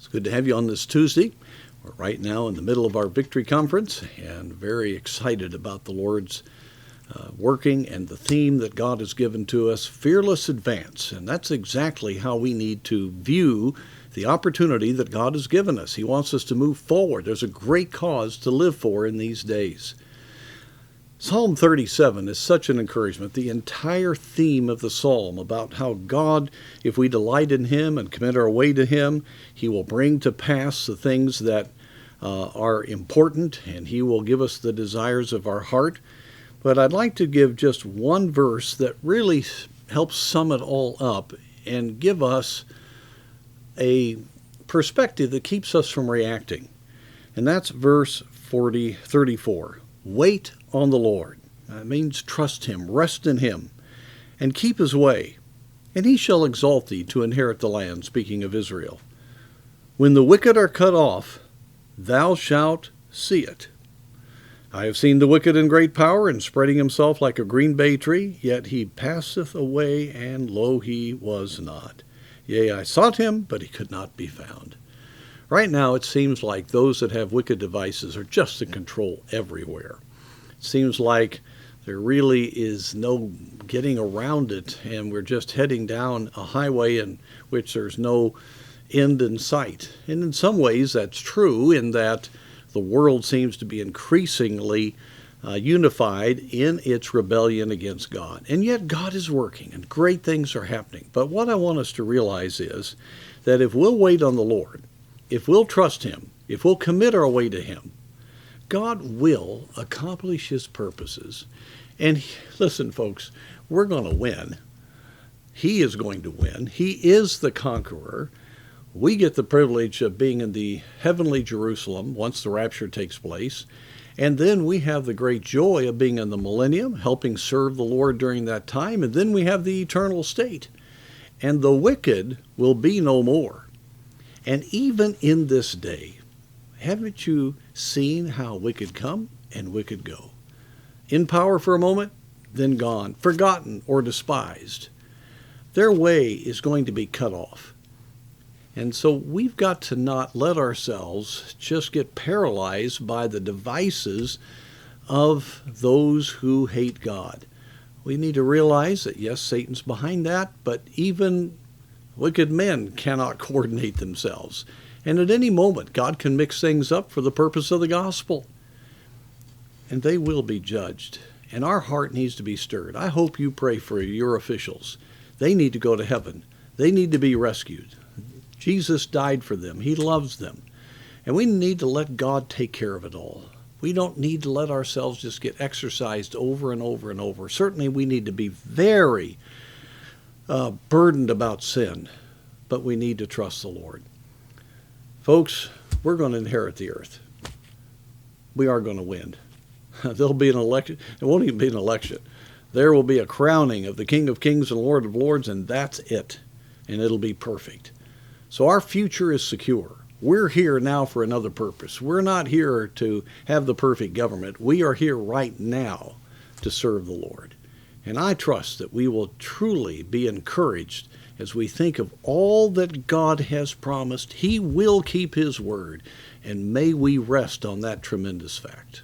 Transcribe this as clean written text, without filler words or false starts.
It's good to have you on this Tuesday. We're right now in the middle of our Victory Conference and very excited about the Lord's working and the theme that God has given to us, Fearless Advance. And that's exactly how we need to view the opportunity that God has given us. He wants us to move forward. There's a great cause to live for in these days. Psalm 37 is such an encouragement. The entire theme of the psalm about how God, if we delight in Him and commit our way to Him, He will bring to pass the things that are important, and He will give us the desires of our heart. But I'd like to give just one verse that really helps sum it all up and give us a perspective that keeps us from reacting. And that's verse 34. Wait on the Lord. That means trust Him, rest in Him, and keep His way, and He shall exalt thee to inherit the land, speaking of Israel. When the wicked are cut off, thou shalt see it. I have seen the wicked in great power, and spreading himself like a green bay tree, yet he passeth away, and lo, he was not. Yea, I sought him, but he could not be found. Right now, it seems like those that have wicked devices are just in control everywhere. It seems like there really is no getting around it, and we're just heading down a highway in which there's no end in sight. And in some ways, that's true in that the world seems to be increasingly unified in its rebellion against God. And yet God is working, and great things are happening. But what I want us to realize is that if we'll wait on the Lord, if we'll trust Him, if we'll commit our way to Him, God will accomplish His purposes. And listen, folks, we're going to win. He is going to win. He is the conqueror. We get the privilege of being in the heavenly Jerusalem once the rapture takes place. And then we have the great joy of being in the millennium, helping serve the Lord during that time. And then we have the eternal state. And the wicked will be no more. And even in this day, haven't you seen how wicked come and wicked go? In power for a moment, then gone, forgotten or despised. Their way is going to be cut off. And so we've got to not let ourselves just get paralyzed by the devices of those who hate God. We need to realize that, yes, Satan's behind that, but even wicked men cannot coordinate themselves. And at any moment, God can mix things up for the purpose of the gospel. And they will be judged. And our heart needs to be stirred. I hope you pray for your officials. They need to go to heaven. They need to be rescued. Jesus died for them. He loves them. And we need to let God take care of it all. We don't need to let ourselves just get exercised over and over and over. Certainly we need to be very burdened about sin, but we need to trust the Lord. Folks, we're going to inherit the earth. We are going to win. There'll be an election. It won't even be an election. There will be a crowning of the King of Kings and Lord of Lords, and that's it. And it'll be perfect. So our future is secure. We're here now for another purpose. We're not here to have the perfect government. We are here right now to serve the Lord. And I trust that we will truly be encouraged as we think of all that God has promised. He will keep His word, and may we rest on that tremendous fact.